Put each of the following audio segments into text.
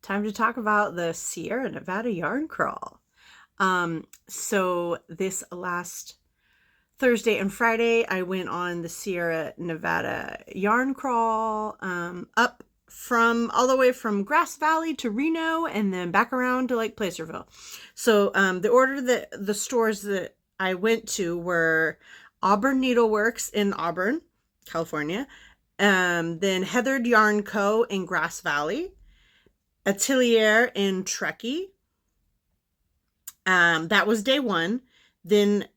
Time to talk about the Sierra Nevada yarn crawl. So this last Thursday and Friday, I went on the Sierra Nevada yarn crawl, up from all the way from Grass Valley to Reno and then back around to Lake Placerville. So the order that the stores that I went to were Auburn Needleworks in Auburn, California, then Heathered Yarn Co. in Grass Valley, Atelier in Truckee. That was day one. Then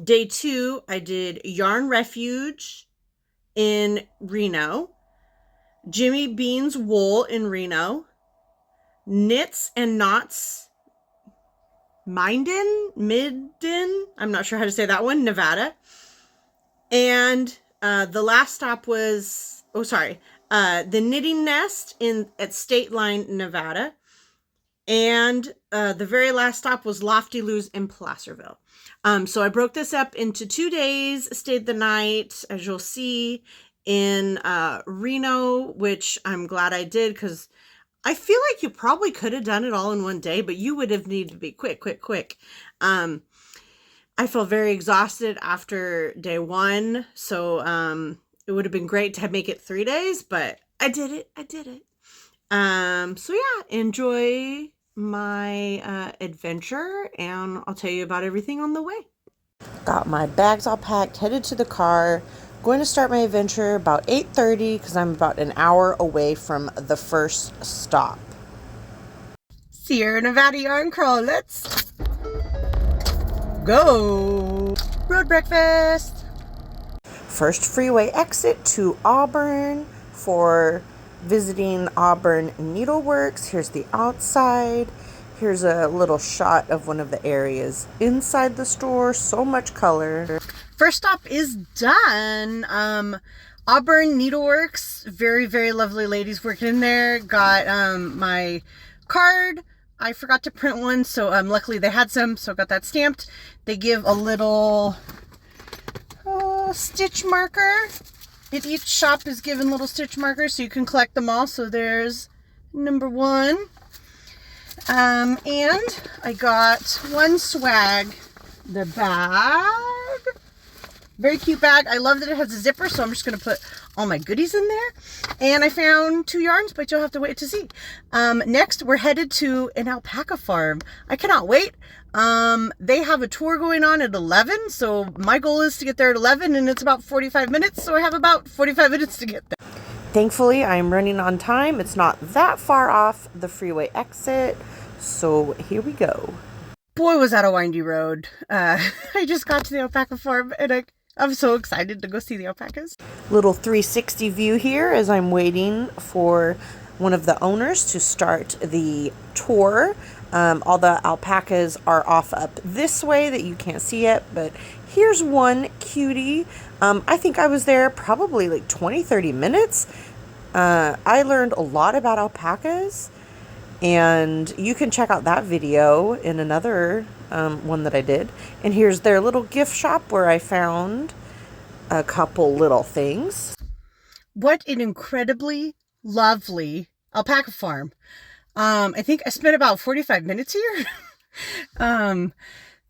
day two, I did Yarn Refuge in Reno, Jimmy Bean's Wool in Reno, Knits and Knots, Minden, I'm not sure how to say that one, Nevada. And the last stop was, the Knitting Nest at State Line, Nevada. And the very last stop was Lofty Lou's in Placerville. So I broke this up into 2 days, stayed the night, as you'll see, in Reno, which I'm glad I did because I feel like you probably could have done it all in one day, but you would have needed to be quick. I felt very exhausted after day one, so it would have been great to make it 3 days, but I did it. So yeah, enjoy my adventure, and I'll tell you about everything on the way. Got my bags all packed, headed to the car. Going to start my adventure about 8:30 because I'm about an hour away from the first stop. Sierra Nevada yarn crawl, let's go. Road breakfast. First freeway exit to Auburn for visiting Auburn Needleworks. Here's the outside. Here's a little shot of one of the areas inside the store. So much color. First stop is done. Auburn Needleworks. Very, very lovely ladies working in there. Got my card. I forgot to print one, so luckily they had some, so I got that stamped. They give a little stitch marker. Each shop is given little stitch markers so you can collect them all. So there's number one. And I got one swag. The bag. Very cute bag. I love that it has a zipper, so I'm just going to put all my goodies in there. And I found 2 yarns, but you'll have to wait to see. Next, we're headed to an alpaca farm. I cannot wait. They have a tour going on at 11, so my goal is to get there at 11, and it's about 45 minutes, so I have about 45 minutes to get there. Thankfully, I'm running on time. It's not that far off the freeway exit, so here we go. Boy, was that a windy road. I just got to the alpaca farm, and I'm so excited to go see the alpacas. Little 360 view here as I'm waiting for one of the owners to start the tour. All the alpacas are off up this way that you can't see yet, but here's one cutie. I think I was there probably like 20-30 minutes. I learned a lot about alpacas, and you can check out that video in another one that I did. And here's their little gift shop where I found a couple little things. What an incredibly lovely alpaca farm. I think I spent about 45 minutes here. The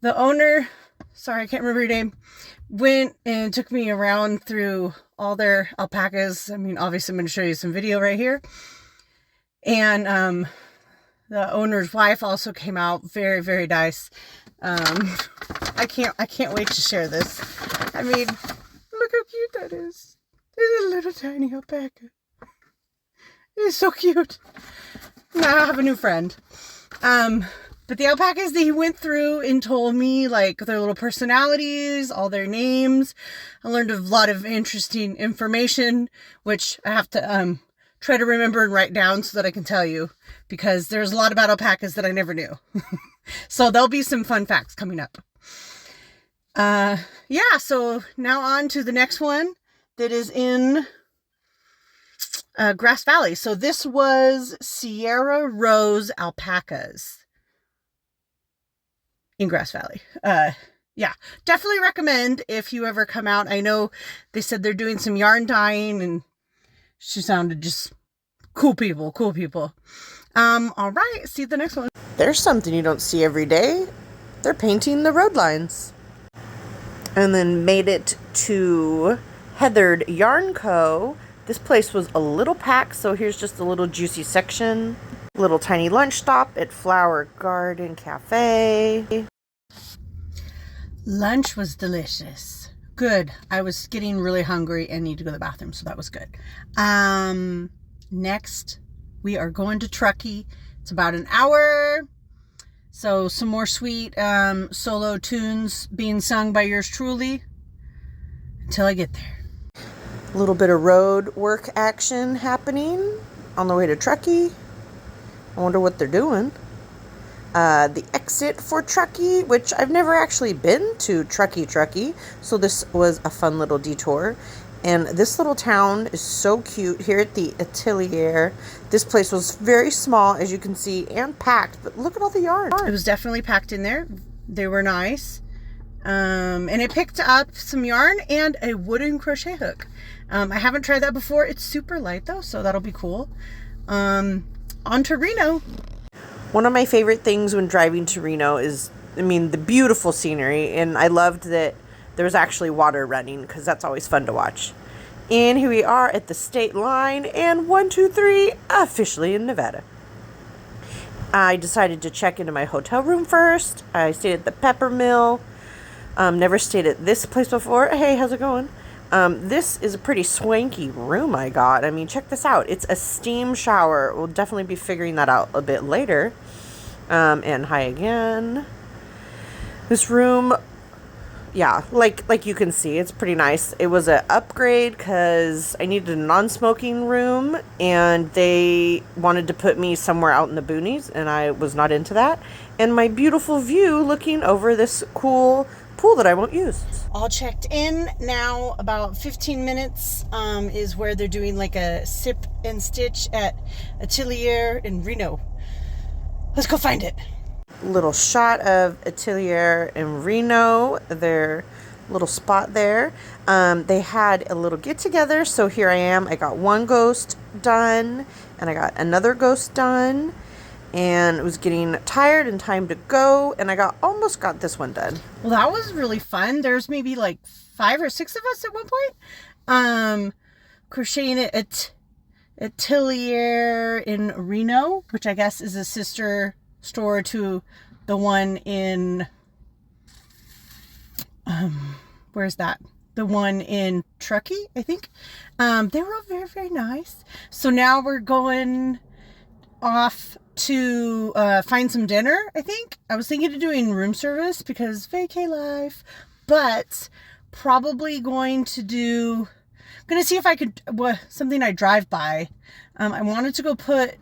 owner, sorry, I can't remember her name, went and took me around through all their alpacas. I mean, obviously I'm going to show you some video right here. And the owner's wife also came out. Very, very nice. I can't wait to share this. I mean, look how cute that is. There's a little tiny alpaca. It's so cute. Now I have a new friend. But the alpacas, they went through and told me like their little personalities, all their names. I learned a lot of interesting information, which I have to try to remember and write down so that I can tell you, because there's a lot about alpacas that I never knew. So there'll be some fun facts coming up. Yeah, so now on to the next one that is in Grass Valley. So this was Sierra Rose Alpacas in Grass Valley. Yeah, definitely recommend if you ever come out. I know they said they're doing some yarn dyeing, and she sounded just Cool people, cool people. All right, see the next one. There's something you don't see every day. They're painting the road lines. And then made it to Heathered Yarn Co. This place was a little packed, so here's just a little juicy section. Little tiny lunch stop at Flower Garden Cafe. Lunch was delicious. Good. I was getting really hungry and need to go to the bathroom, so that was good. Next, we are going to Truckee. It's about an hour. So some more sweet solo tunes being sung by yours truly until I get there. A little bit of road work action happening on the way to Truckee. I wonder what they're doing. The exit for Truckee, which I've never actually been to Truckee, so this was a fun little detour. And this little town is so cute here at the Atelier. This place was very small, as you can see, and packed, but look at all the yarn. It was definitely packed in there. They were nice. And I picked up some yarn and a wooden crochet hook. I haven't tried that before. It's super light though, so that'll be cool. On to Reno. One of my favorite things when driving to Reno is, the beautiful scenery, and I loved that there was actually water running, because that's always fun to watch. And here we are at the state line, and 1, 2, 3, officially in Nevada. I decided to check into my hotel room first. I stayed at the Pepper Mill. Never stayed at this place before. Hey, how's it going? This is a pretty swanky room I got. Check this out. It's a steam shower. We'll definitely be figuring that out a bit later. And hi again. This room, yeah, like you can see, it's pretty nice. It was an upgrade because I needed a non-smoking room, and they wanted to put me somewhere out in the boonies, and I was not into that. And my beautiful view looking over this cool pool that I won't use. All checked in. Now about 15 minutes is where they're doing like a sip and stitch at Atelier in Reno. Let's go find it. Little shot of Atelier in Reno, their little spot there. They had a little get together, so here I am. I got one ghost done, and I got another ghost done, and it was getting tired and time to go, and I almost got this one done. Well, that was really fun. There's maybe like 5 or 6 of us at one point. Crocheting it at Atelier in Reno, which I guess is a sister store to the one in where's that? The one in Truckee, I think. They were all very, very nice. So now we're going off to find some dinner, I think. I was thinking of doing room service because vacay life, but probably going to see if I could, something I drive by. I wanted to go play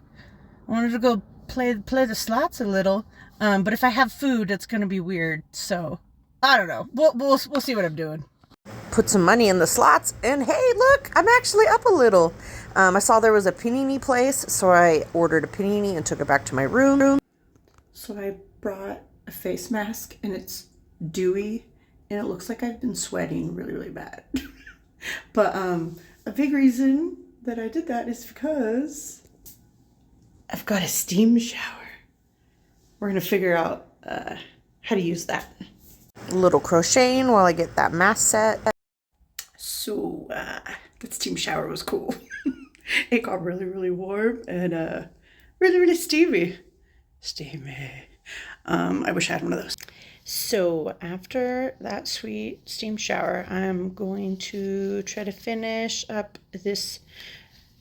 the slots a little, but if I have food, it's gonna be weird. So I don't know. We'll see what I'm doing. Put some money in the slots, and hey, look, I'm actually up a little. I saw there was a panini place, so I ordered a panini and took it back to my room. So I brought a face mask, and it's dewy, and it looks like I've been sweating really, really bad. But a big reason that I did that is because I've got a steam shower. We're going to figure out how to use that. A little crocheting while I get that mask set. So that steam shower was cool. It got really, really warm and really, really steamy. Steamy. I wish I had one of those. So after that sweet steam shower, I'm going to try to finish up this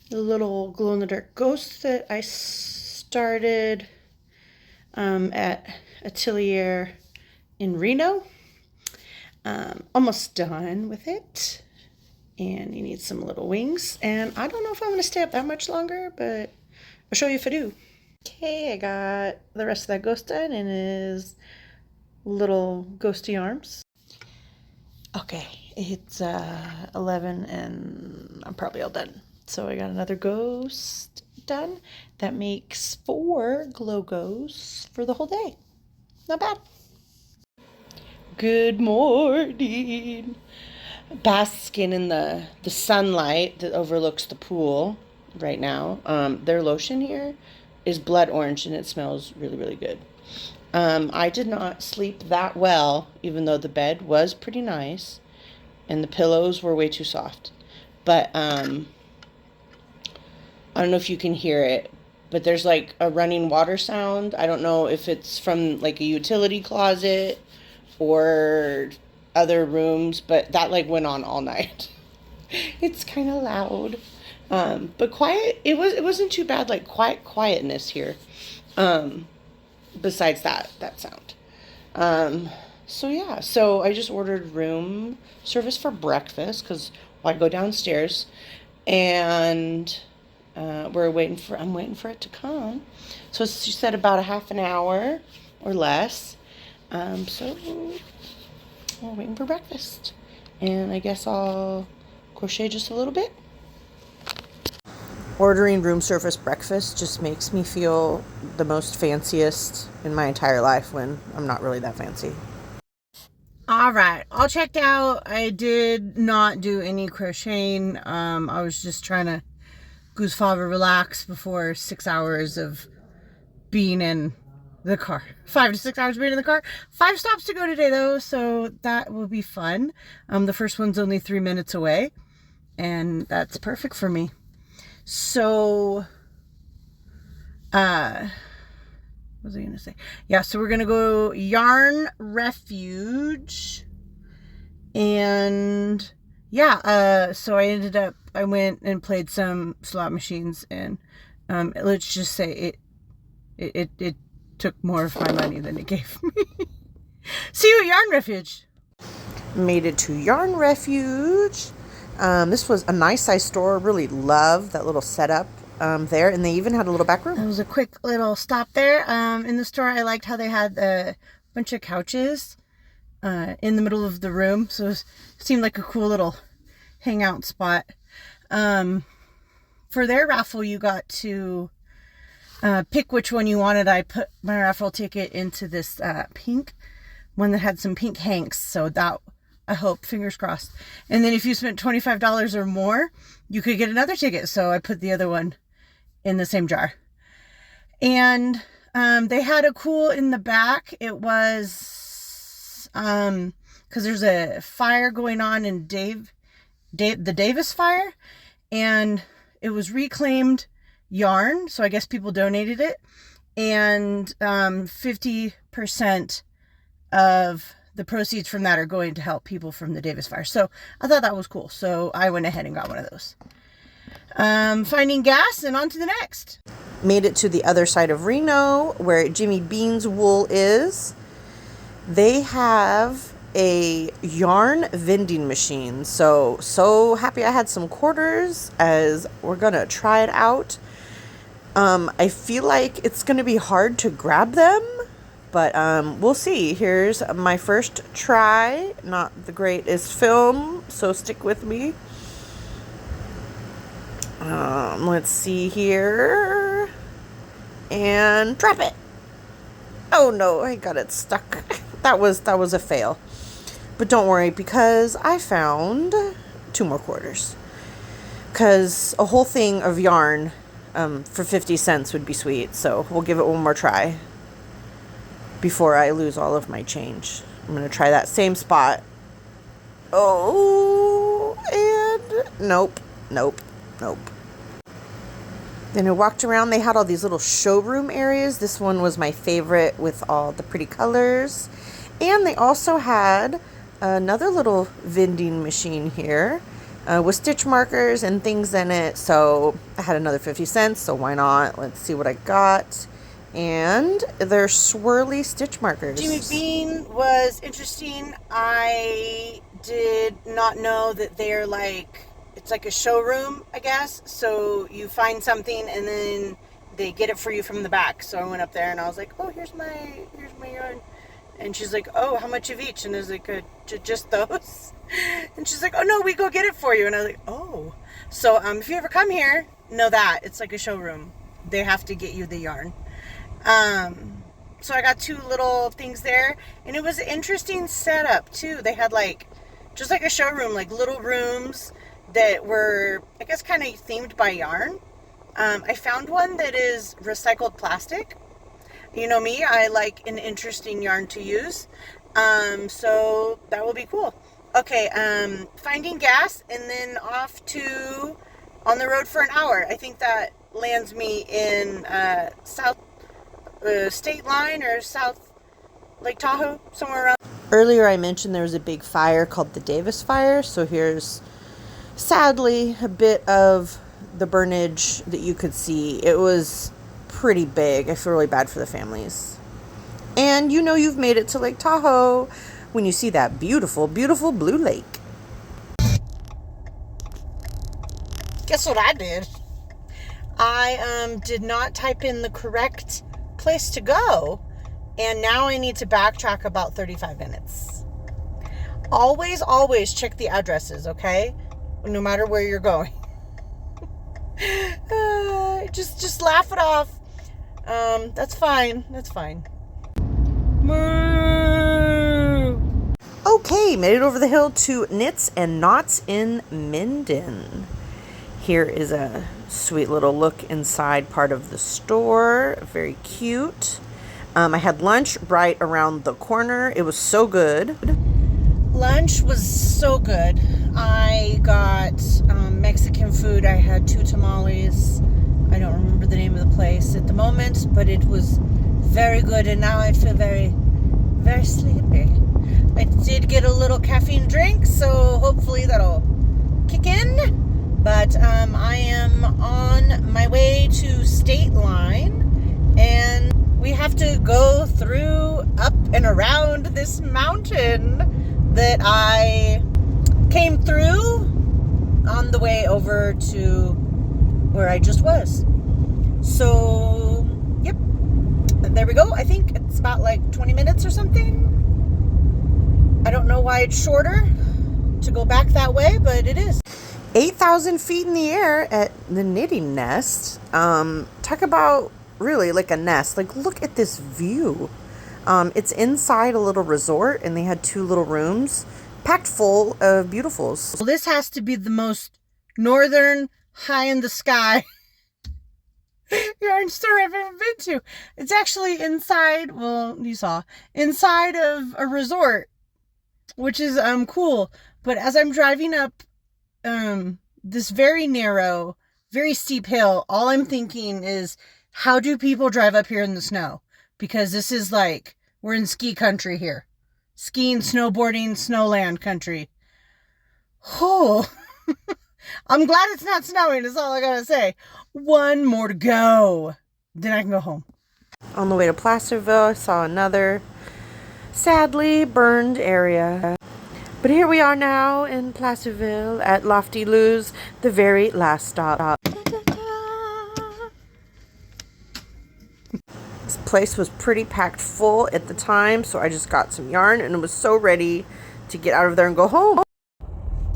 little glow-in-the-dark ghost that I started at Atelier in Reno. Almost done with it, and you need some little wings, and I don't know if I'm going to stay up that much longer, but I'll show you if I do. Okay, I got the rest of that ghost done in his little ghosty arms. Okay, it's 11 and I'm probably all done. So I got another ghost done. That makes 4 glow ghosts for the whole day. Not bad. Good morning. Basking in the sunlight that overlooks the pool. right now. Their lotion here is blood orange and it smells really, really good. I did not sleep that well, even though the bed was pretty nice and the pillows were way too soft. But I don't know if you can hear it, but there's like a running water sound. I don't know if it's from like a utility closet or other rooms, but that like went on all night. It's kind of loud. But quiet. It wasn't too bad, like quietness here. Besides that sound. So yeah, so I just ordered room service for breakfast because I go downstairs, and I'm waiting for it to come. So she said about a half an hour or less. So we're waiting for breakfast, and I guess I'll crochet just a little bit. Ordering room service breakfast just makes me feel the most fanciest in my entire life when I'm not really that fancy. All right, all checked out. I did not do any crocheting. I was just trying to goose fava relax before 6 hours of being in the car. 5 to 6 hours being in the car. 5 stops to go today though, so that will be fun. The first one's only 3 minutes away, and that's perfect for me. So, what was I going to say? Yeah, so we're going to go yarn Refuge. And yeah, so I went and played some slot machines, and let's just say it took more of my money than it gave me. See you at Yarn Refuge. Made it to Yarn Refuge. This was a nice size store. Really loved that little setup there, and they even had a little back room. It was a quick little stop there in the store. I liked how they had a bunch of couches in the middle of the room, so it seemed like a cool little hangout spot. For their raffle, you got to pick which one you wanted. I put my raffle ticket into this pink one that had some pink hanks, so that, I hope, fingers crossed. And then if you spent $25 or more, you could get another ticket. So I put the other one in the same jar. And they had a cool in the back. It was because there's a fire going on in the Davis fire, and it was reclaimed yarn. So I guess people donated it, and 50% of the proceeds from that are going to help people from the Davis fire. So I thought that was cool. So I went ahead and got one of those. Finding gas and on to the next. Made it to the other side of Reno where Jimmy Bean's Wool is. They have a yarn vending machine. So happy I had some quarters as we're going to try it out. I feel like it's going to be hard to grab them, but we'll see. Here's my first try. Not the greatest film, so stick with me. Let's see here. And drop it. Oh no, I got it stuck. That was a fail. But don't worry, because I found 2 more quarters. Because a whole thing of yarn for 50 cents would be sweet. So we'll give it one more try before I lose all of my change. I'm going to try that same spot. Oh, and nope. Then I walked around. They had all these little showroom areas. This one was my favorite with all the pretty colors. And they also had another little vending machine here with stitch markers and things in it. So I had another 50 cents, so why not? Let's see what I got. And they're swirly stitch markers. Jimmy Bean was interesting. I did not know that they're like, it's like a showroom, I guess. So you find something and then they get it for you from the back. So I went up there and I was like, oh, here's my yarn. And she's like, oh, how much of each? And I was like, just those. And she's like, oh no, we go get it for you. And I was like, oh. So if you ever come here, know that it's like a showroom. They have to get you the yarn. So I got 2 little things there, and it was an interesting setup too. They had like, just like a showroom, like little rooms that were, I guess, kind of themed by yarn. I found one that is recycled plastic. You know me, I like an interesting yarn to use. So that will be cool. Okay, finding gas and then off to on the road for an hour. I think that lands me in South State Line or South Lake Tahoe, somewhere around. Earlier I mentioned there was a big fire called the Davis Fire, so here's sadly a bit of the burnage that you could see. It was pretty big. I feel really bad for the families. And you know you've made it to Lake Tahoe when you see that beautiful, beautiful blue lake. Guess what I did? I did not type in the correct place to go, and now I need to backtrack about 35 minutes. Always check the addresses, okay? No matter where you're going. Just laugh it off. That's fine. That's fine. Moo! Okay, made it over the hill to Knits and Knots in Minden. Here is a sweet little look inside part of the store. Very cute. I had lunch right around the corner. It was so good. Lunch was so good. I got Mexican food. I had 2 tamales. I don't remember the name of the place at the moment, but it was very good, and now I feel very, very sleepy. I did get a little caffeine drink, so hopefully that'll kick in. But I am on my way to State Line, and we have to go through, up and around this mountain that I came through on the way over to where I just was. So, yep, there we go. I think it's about like 20 minutes or something. I don't know why it's shorter to go back that way, but it is. 8,000 feet in the air at the Knitting Nest. Talk about really like a nest. Like, look at this view. It's inside a little resort, and they had 2 little rooms packed full of beautifuls. Well, this has to be the most northern, high in the sky yarn store I've ever been to. It's actually inside, well, you saw, inside of a resort, which is cool. But as I'm driving up this very narrow, very steep hill, all I'm thinking is, how do people drive up here in the snow? Because this is like, we're in ski country here. Skiing, snowboarding, snowland country. Oh, I'm glad it's not snowing, is all I gotta say. 1 more to go. Then I can go home. On the way to Placerville, I saw another sadly burned area. But here we are now in Placerville at Lofty Lou's, the very last stop. This place was pretty packed full at the time, so I just got some yarn and was so ready to get out of there and go home.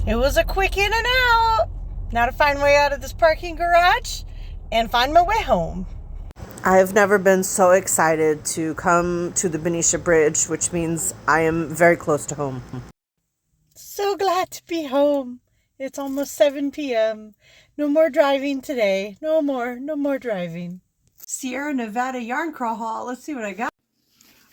It was a quick in and out. Now to find my way out of this parking garage and find my way home. I have never been so excited to come to the Benicia Bridge, which means I am very close to home. So glad to be home. It's almost 7 p.m. No more driving today. No more driving. Sierra Nevada Yarn Crawl Haul. Let's see what I got.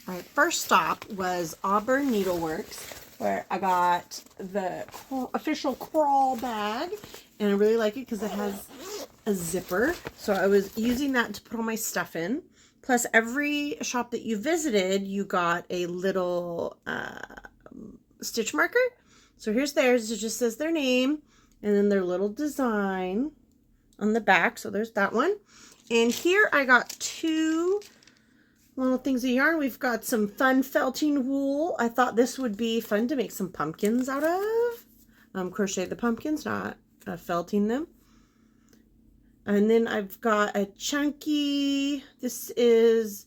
All right, first stop was Auburn Needleworks, where I got the official crawl bag, and I really like it because it has a zipper. So I was using that to put all my stuff in. Plus, every shop that you visited, you got a little stitch marker. So here's theirs. It just says their name and then their little design on the back. So there's that one. And here I got 2 little things of yarn. We've got some fun felting wool. I thought this would be fun to make some pumpkins out of. Crochet the pumpkins, not felting them. And then I've got a chunky, this is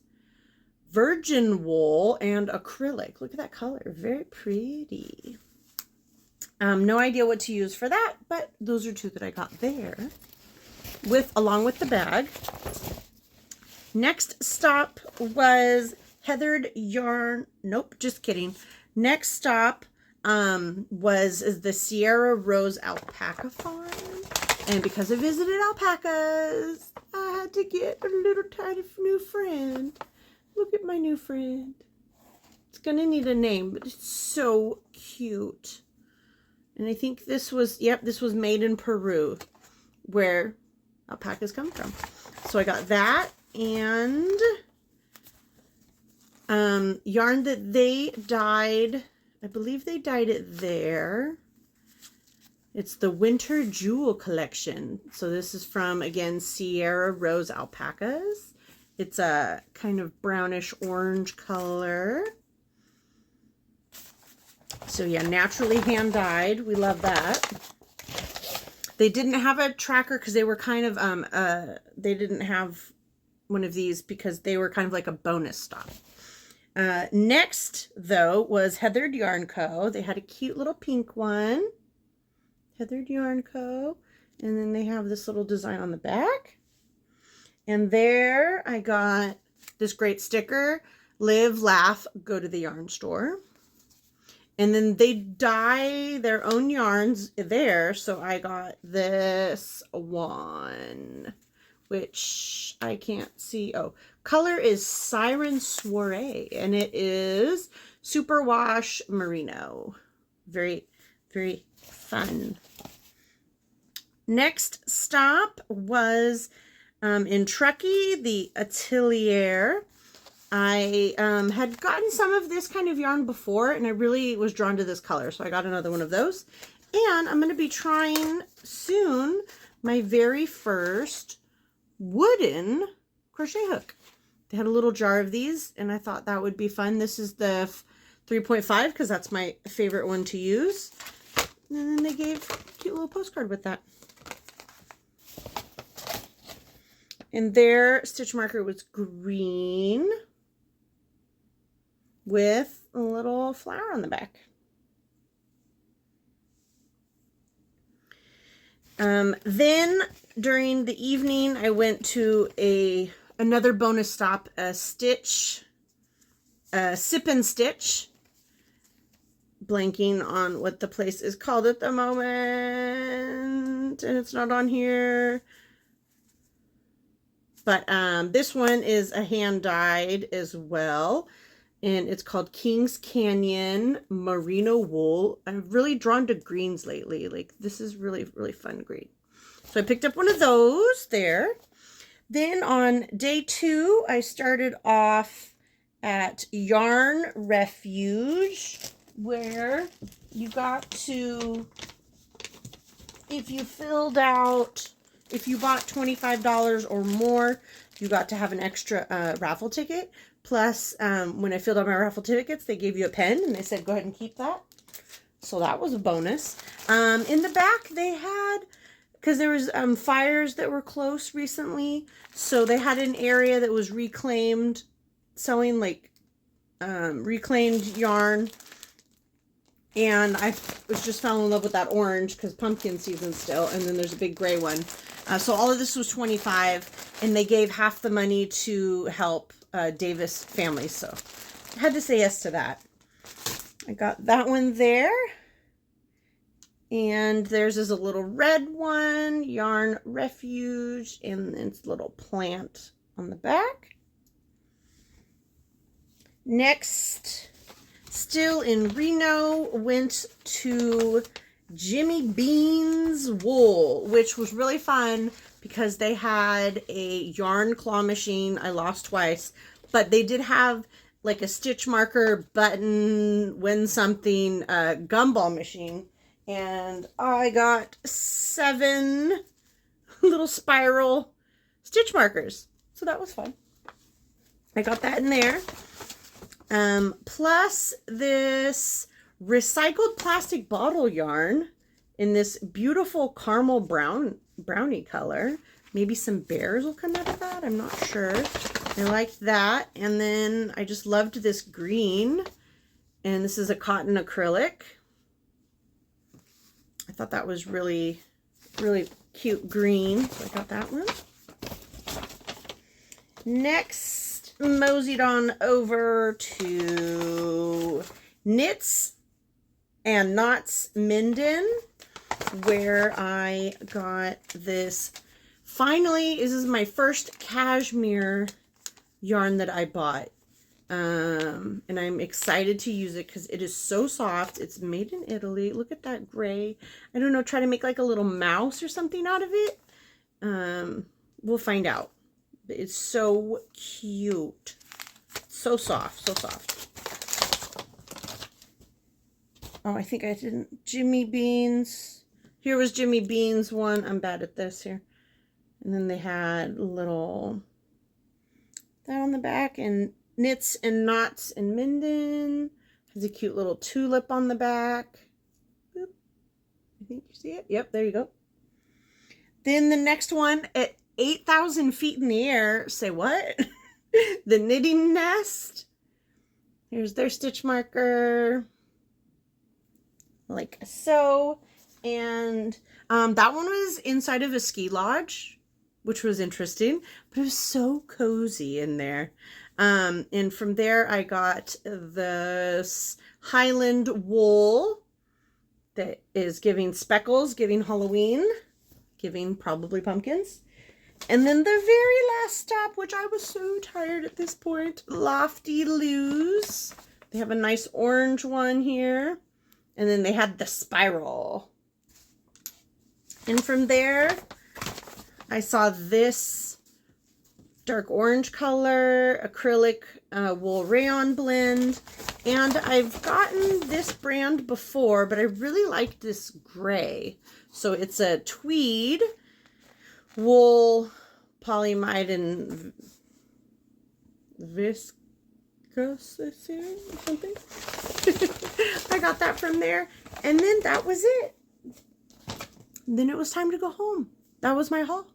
virgin wool and acrylic. Look at that color. Very pretty. No idea what to use for that, but those are 2 that I got there along with the bag. Next stop was Heathered Yarn. Nope, just kidding. Next stop was the Sierra Rose Alpaca Farm. And because I visited Alpacas, I had to get a little tiny new friend. Look at my new friend. It's going to need a name, but it's so cute. And I think this was, yep, this was made in Peru, where alpacas come from. So I got that, and yarn that they dyed. I believe they dyed it there. It's the Winter Jewel collection. So this is from, again, Sierra Rose Alpacas. It's a kind of brownish orange color. So yeah, naturally hand dyed. We love that. They didn't have a tracker because they were kind of, they didn't have one of these because they were kind of like a bonus stop. Next, though, was Heathered Yarn Co. They had a cute little pink one. Heathered Yarn Co. And then they have this little design on the back. And there I got this great sticker, Live, Laugh, Go to the Yarn Store. And then they dye their own yarns there. So I got this one, which I can't see. Oh, color is Siren Soiree. And it is Superwash Merino. Very, very fun. Next stop was in Truckee, the Atelier. I had gotten some of this kind of yarn before, and I really was drawn to this color, so I got another one of those. And I'm going to be trying soon my very first wooden crochet hook. They had a little jar of these, and I thought that would be fun. This is the 3.5 because that's my favorite one to use. And then they gave a cute little postcard with that. And their stitch marker was green with a little flower on the back. Then during the evening, I went to another bonus stop, a Sip and Stitch. Blanking on what the place is called at the moment, and it's not on here. But this one is a hand dyed as well, and it's called Kings Canyon Merino Wool. I'm really drawn to greens lately. Like, this is really, really fun green. So I picked up one of those there. Then on day 2, I started off at Yarn Refuge, where you got to, if you bought $25 or more, you got to have an extra raffle ticket. Plus, when I filled out my raffle tickets, they gave you a pen, and they said, go ahead and keep that. So that was a bonus. In the back, they had, because there was fires that were close recently, so they had an area that was reclaimed, selling like reclaimed yarn. And I was just fell in love with that orange because pumpkin season still. And then there's a big gray one. So all of this was $25, and they gave half the money to help Davis families. So I had to say yes to that. I got that one there. And theirs is a little red one, Yarn Refuge, and it's a little plant on the back. Next, still in Reno, went to Jimmy Bean's Wool, which was really fun because they had a yarn claw machine. I lost twice, but they did have like a stitch marker, button, win something, gumball machine. And I got 7 little spiral stitch markers. So that was fun. I got that in there. Plus this recycled plastic bottle yarn in this beautiful caramel brownie color. Maybe some bears will come out of that. I'm not sure. I liked that. And then I just loved this green. And this is a cotton acrylic. I thought that was really, really cute green. So I got that one. Next, moseyed on over to Knits and Knots Minden. where I got this. Finally, this is my first cashmere yarn that I bought. And I'm excited to use it because it is so soft. It's made in Italy. Look at that gray. I don't know, try to make like a little mouse or something out of it. We'll find out. It's so cute. So soft, so soft. Oh, I think I didn't. Jimmy Beans. Here was Jimmy Beans one. I'm bad at this here. And then they had little, that on the back, and Knits and Knots in Minden. Has a cute little tulip on the back. Boop. I think you see it. Yep, there you go. Then the next one at 8,000 feet in the air. Say what? The Knitting Nest. Here's their stitch marker. Like so. And that one was inside of a ski lodge, which was interesting, but it was so cozy in there. And from there I got this Highland wool that is giving speckles, giving Halloween, giving probably pumpkins. And then the very last stop, which I was so tired at this point, Lofty Loos. They have a nice orange one here. And then they had the spiral. And from there, I saw this dark orange color, acrylic wool rayon blend. And I've gotten this brand before, but I really like this gray. So it's a tweed wool polyamide and viscose or something. I got that from there. And then that was it. Then it was time to go home. That was my haul.